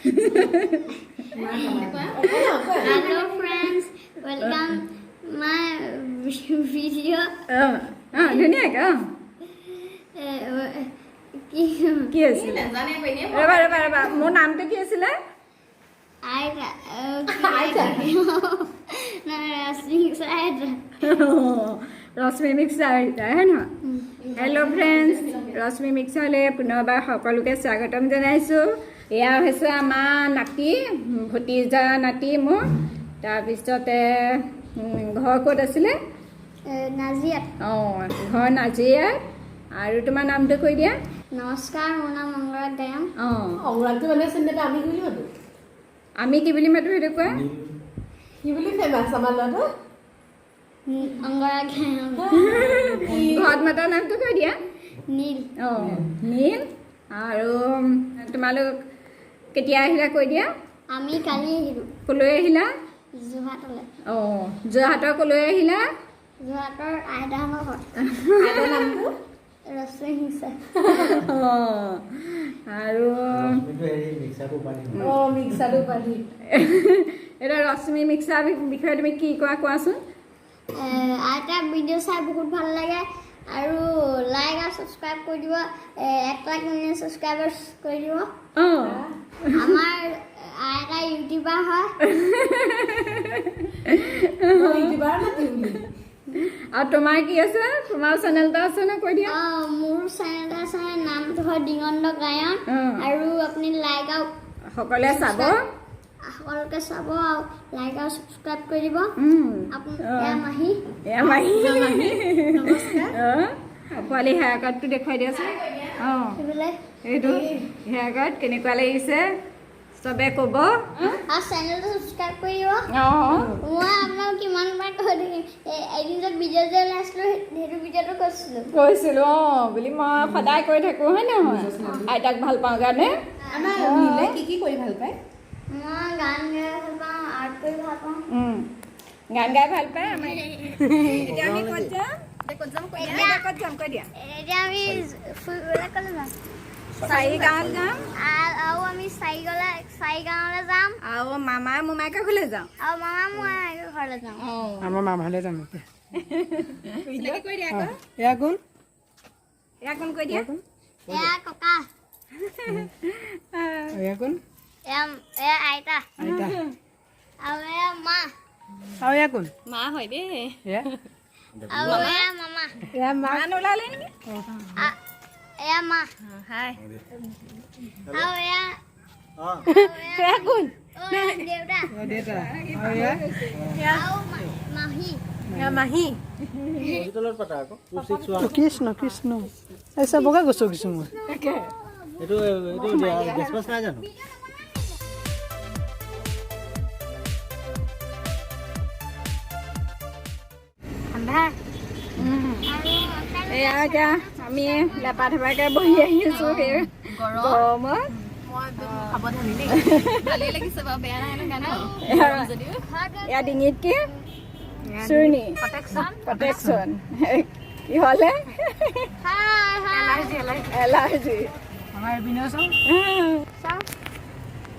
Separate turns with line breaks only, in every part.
Hello friends, welcome my video.
ধুনীয়াকে কি আছিল ৰবা মোৰ নামটো কি আছিলে ৰশ্মি মিক্সাৰ হয় নহয় হেল্ল' ফ্ৰেণ্ডছ ৰশ্মি মিক্সাৰলৈ পুনৰবাৰ সকলোকে স্বাগতম জনাইছোঁ এয়া হৈছে আমাৰ নাতি ভতিজা নাতি মোৰ তাৰপিছতে ঘৰ ক'ত আছিলে
নাজিয়াত
ঘৰ নাজিয়াত আৰু তোমাৰ নামটো কৈ দিয়া
নমস্কাৰ মোৰ নাম অংগৰাগ গায়ং
অংগৰাগটো মানে চিন্তা আমি বুলি মাতো
আমি কি বুলি মাতো সেইটো কোৱা
কি বুলি ফেমাছ আমাৰ ল'ৰাটো
অংগৰাগ গায়ং
ঘৰত মাতাৰ নামটো কৈ দিয়া
নীল
নীল আৰু তোমালোক কেতিয়া আহিলা কৈ দিয়া
আমি কালি আহিলোঁ
ক'লৈ আহিলা
যোৰহাটলৈ
যোৰহাটৰ ক'লৈ আহিলা
যোৰহাটৰ আইতাহঁতৰ ঘৰ
আইতাৰ নামটো
ৰশ্মি মিক্সাৰ
আৰু
মিক্সাৰটো পালি
এতিয়া ৰশ্মি মিক্সাৰ বিষয়ে তুমি কি কোৱাচোন
আইতাৰ ভিডিঅ' চাই বহুত ভাল লাগে আৰু লাইক আৰু ছাবস্ক্ৰাইব কৰি দিব 1 লাখ মিলিয়ন ছাবস্ক্ৰাইবাৰ্ছ কৰি দিব আমাৰ আইতা ইউটিউবাৰ হয়
আৰু তোমাৰ কি আছে তোমাৰ চেনেল এটা আছে নে কৈ দিয়া
মোৰ চেনেল এটা আছে নামটো হয় দিগন্ত গায়ন আৰু আপুনি লাইক আৰু
সকলোৱে চাব
সকলোকে চাব আৰু লাইক আৰু ছাবস্ক্ৰাইব কৰি দিব এয়া মাহী
পোৱালি হেয়াৰ কাটটো দেখুৱাই দিয়াচোন এইটো হেয়াৰ কাট কেনেকুৱা লাগিছে চবে ক'ব
আৰু চেনেলটো ছাবস্ক্ৰাইব কৰি দিব মই আপোনাক কিমানবাৰ কৈ থাকিম এদিন যে ভিডিঅ' যে ওলাইছিলোঁ সেইটো ভিডিঅ'টো
কৈছিলোঁ বুলি মই সদায় কৈ থাকোঁ হয় নহয় আইতাক ভাল পাওঁ কাৰণে
কি কৰি ভাল পায়
মই গান গাই ভাল পাওঁ আৰ্ট কৰি ভাল পাওঁ
গান গাই ভাল পায় আমাৰ এতিয়া আমি ক'ত যাম কৈ দিয়া
এতিয়া আমি ফুৰিবলৈ ক'লৈ যাম
চাৰি গাঁৱত যাম
আৰু আমি চাৰি গাঁৱলৈ যাম
আৰু মামা মোমায়েকৰ ঘৰলৈ যাওঁ
আৰু মামা মোমায়েকৰ ঘৰলৈ যাম
আমাৰ মামালৈ যাম
কৈ দিয়া
এয়া কোন
কৈ দিয়া
এয়া ককা
এয়া কোন
এয়া আইতা
আইতা
আৰু এয়া মা
আৰু এয়া কোন
মা হয় দেই
আৰু এয়া মামা
এয়া মা
নোলালে নেকি
এয়া মা
হাই
আৰু এয়া
কোন
দেউতা
দেউতা আৰু এয়া
আৰু মাহী
মাহী কৃষ্ণ কৃষ্ণ এই চবকে গৈছোঁ কিছু মই
এইটো গেছপাছ নাই জানো
এয়া এতিয়া আমি লেপা থেপাকৈ বহি আহিছোঁ সেই গৰমত এয়া ডিঙিত কি চুৰ্ণি প্ৰটেকশ্যন কি হ'লে এলাৰ্জি
আমাৰ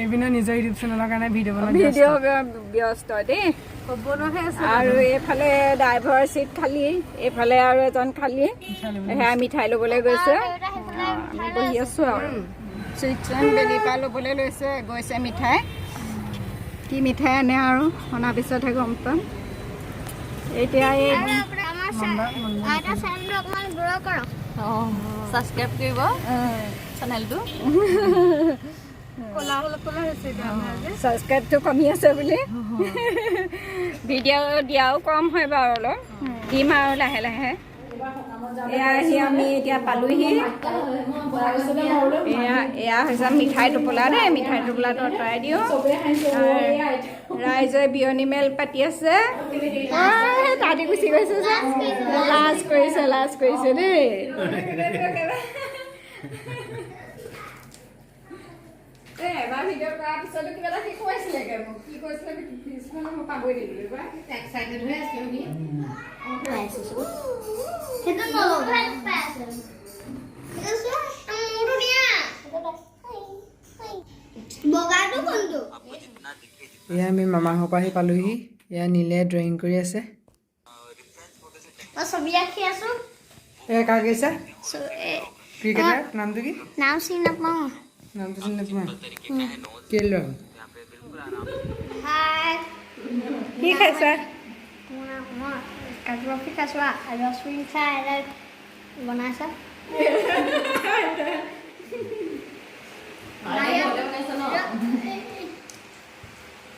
এইপিনে নিজৰ ইউটিউব চেনেলৰ কাৰণে ভিডিঅ'
ব্যস্ত দেই আৰু এইফালে ড্ৰাইভাৰ চিট খালী এইফালে আৰু এজন খালী সেয়া মিঠাই ল'বলৈ গৈছে আমি বহি আছোঁ আৰু চুইটছন বেলিৰ পৰা ল'বলৈ গৈছে মিঠাই কি মিঠাই আনে আৰু অনাৰ পিছতহে গম পাম এতিয়া এই
ছাবস্ক্ৰাইব কৰিব চেনেলটো
ছাবস্ক্ৰাইবটো কমি আছে বুলি ভিডিঅ' দিয়াও কম হয় বাৰু অলপ দিম আৰু লাহে লাহে এয়া আহি আমি এতিয়া পালোহি এয়া হৈছে মিঠাই টোপোলা দেই মিঠাই টোপোলাটো আঁতৰাই দিওঁ ৰাইজে বিয়নী মেল পাতি আছে তাহাঁতি গুচি গৈছে যে লাজ কৰিছে দেই এবাৰ ভিডিঅ' কৰাৰ পিছতো কিবা এটা শিকোৱাইছিলেগৈ মোক কি কৈছিলে পিছফালে মই পাবই দিলোঁ এবাৰ এক্সাইটেড হৈ আছিলোঁ
সেইটো নল'ব বগাটো কোনটো
এয়া আমি মামাৰ ঘৰৰ পৰা আহি পালোহি এয়া নীলে ড্ৰয়িং কৰি আছে
মই ছবি আঁকি আছো
এয়া কাৰ কৈছা
এ-
ক্ৰিকেটাৰ নামটো কি
নাম চিনি নাপাওঁ
নামটো চিনি নাপাওঁ কেলৈ
হাই
কি খাইছা
মই কাজু কফি খাইছোঁ আৰু ৰশ্মি চাহ এটা বনাইছা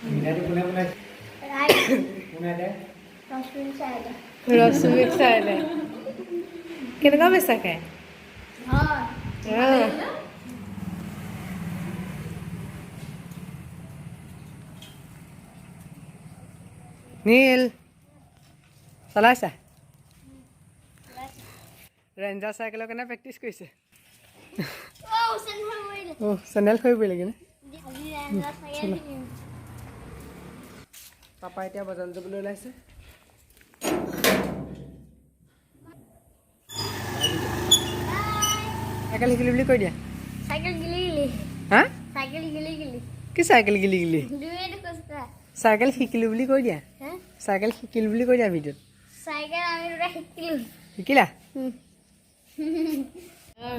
মিঠাইটো কোনে বনাইছে কোনে দে
ৰশ্মি চাহ এটা
ৰশ্মি চাইলে কেনেকুৱা বেচা খাই
হয়
নীল চলাইছা ৰেঞ্জাৰ চাইকেলৰ কাৰণে প্ৰেক্টিচ কৰিছে অঁ চেণ্ডেল খুৱাই পৰিলে কিনে পাপা এতিয়া বজাৰলৈ যাবলৈ ওলাইছে চাইকেল শিকিলি বুলি কৈ দিয়া
চাইকেল গিলি গিলি
হা
চাইকেল গিলি গিলি
কি চাইকেল গিলি গিলি
দুয়েটো কৈছা
চাইকেল শিকিলোঁ বুলি কৈ দিয়া
হে
চাইকেল শিকিলোঁ বুলি কৈ দিয়া ভিডিঅ'ত
চাইকেল আমি দুটা শিকিলো
শিকিলা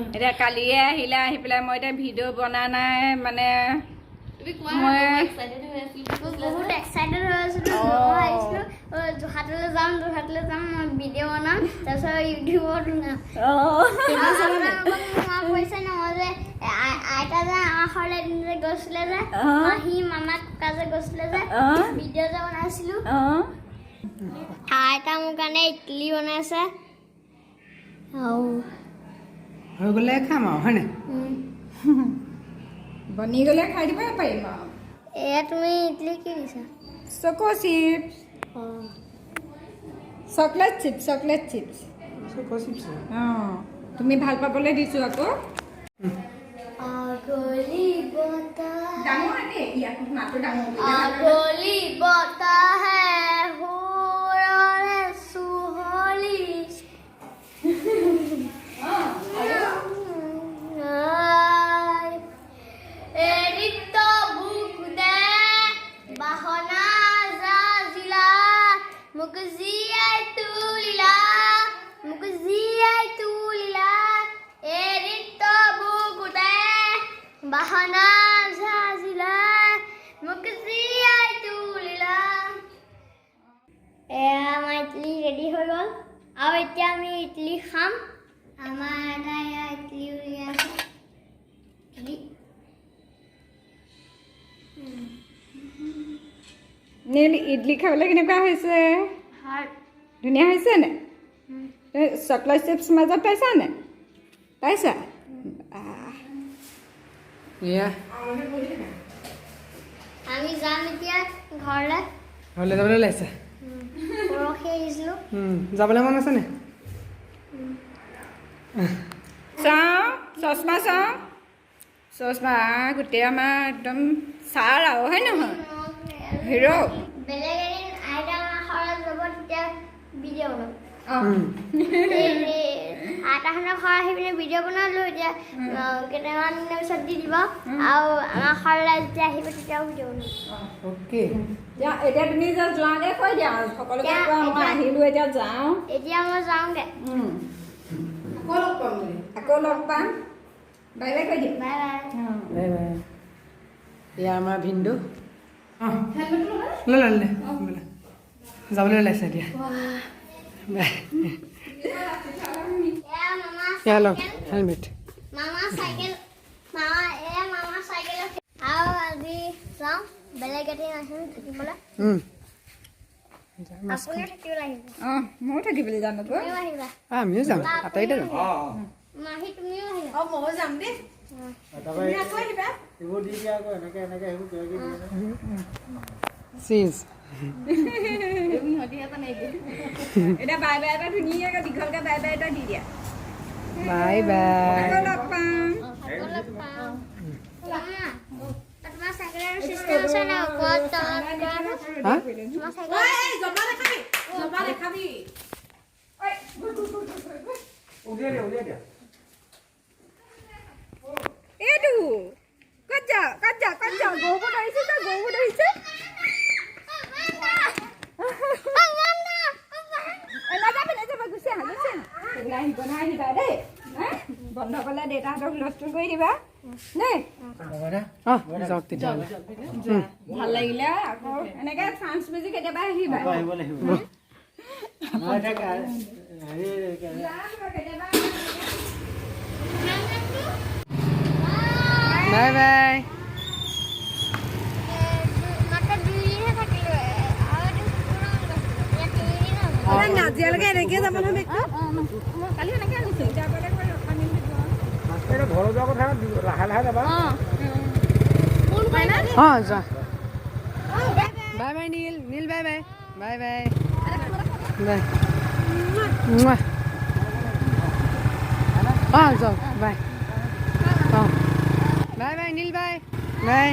এতিয়া কালিয়ে আহিলে আহি পেলাই মই এতিয়া ভিডিঅ' বনা নাই মানে মই
বহুত এক্সাইটেড হৈ আছিলো মই আহিছিলো যোৰহাটলৈ যাম মই ভিডিঅ' বনাম তাৰপিছত ইউটিউবত কৈছে ন মই যে আইতা যে আমাৰ ঘৰলৈ এদিন যে গৈছিলে যে মাহী মামা ককা যে গৈছিলে যে ভিডিঅ' যে বনাইছিলো আইতা মোৰ কাৰণে ইডলি বনাইছে
হৈ গ'লে খাম আৰু হয়নে
বনি গ'লে খাই দিব পাৰিম আৰু
এয়া তুমি ইডলি কি দিছা
চকো চিপছ চকলেট চিপছ অঁ তুমি ভাল পাবলৈ দিছোঁ আকৌ
আগলি বতাহ
ডাঙৰ দেই ইয়াত মাত্ৰ ডাঙৰ
আগলি বতাহ সুৰৰে সুহলি এৰিত বুকুদে বাহনা জাজিলা মোক জীয়াই তুলিলা এৰিত বুকুদে বাহনা জাজিলা মোক জীয়াই তুলিলা আমাৰ ইডলি ৰেডি হৈ গ'ল আৰু এতিয়া আমি ইডলি খাম আমাৰ এটা ইডলি উলিয়াইছে ইডলি
নীল ইডলি খাবলৈ কেনেকুৱা হৈছে ধুনীয়া হৈছে নে চকলেট চিপছ মাজত পাইছানে পাইছা
এয়া
আমি যাম এতিয়া ঘৰলৈ
ঘৰলৈ যাবলৈ ওলাইছে
পৰহি আহিছিলোঁ
যাবলৈ মন আছেনে
চাওঁ চশমা গোটেই আমাৰ একদম ছাৰ আৰু হয় নহয় হিৰ'
বেলেগ এদিন আইতা আমাৰ ঘৰত যাব তেতিয়া ভিডিঅ' বনাম আইতাহঁতৰ ঘৰ আহি পিনে ভিডিঅ' বনালোঁ এতিয়া কেইটামান দিনৰ পিছত দি দিব আৰু আমাৰ ঘৰলৈ যেতিয়া আহিব তেতিয়াও ভিডিঅ' বনাম
অ'কে
এতিয়া তুমি যে যোৱাগে কৈ দিয়া সকলোকে কোৱা মই আহিলোঁ এতিয়া যাওঁ
এতিয়া মই যাওঁগৈ
আকৌ লগ পাম বাই বাই কৈ দিয়া
বাই বাই
বাই বাই এয়া আমাৰ ভিনদেউ যাবলৈ ওলাইছে এতিয়া বাই এয়া লওক হেলমেট
মামা চাইকেল আৰু আজি যাওঁ বেলেগ এদিন আহিম থাকিবলৈ আপুনিও থাকিব লাগিব
অঁ ময়ো থাকিবলৈ যাম আকৌ
তুমিও আহিবা
আমিও যাম আটাইতে যাম
মাহী তুমিও আহিবা
ময়ো যাম দেই
এইবোৰ দি দিয়া আকৌ এনেকে সেইবোৰ কিবা কিবি
চিজ
এতিয়া বাই বাই এটা ধুনীয়াকৈ দীঘলকৈ বাই বাই এটা দি দিয়া
বাই বাই
আকৌ লগ পাম
আকৌ লগ পাম মামা তোমাৰ চাইকেলৰ চিষ্টেম আছে নাই ওপৰত তলত কৰাটো
হা
তোমাৰ চাইকেল
উলিয়াই দিয়া
এইটো ক'ত যা গৰুবোৰ ধৰিছে নাযাবা গুচি আহা আহিবা দেই বন্ধ পালে দেউতাহঁতক হুলস্থুল কৰি দিবা দেই
যাওক তেতিয়াহ'লে
ভাল লাগিলে আকৌ এনেকৈ চান্স বুজি কেতিয়াবা আহিবা
আহিব লাগিব মই এতিয়া
বাই বাই
নাজিয়ালৈকে এনেকৈ যাব নহয় কালি এনেকৈ আনিছোঁ এতিয়া
ঘৰ যোৱাৰ কথা লাহে লাহে যাবা
যোৱা বাই বাই নীল bye bye bye bye bye যাওক বাই বাই বাই নীল বাই বাই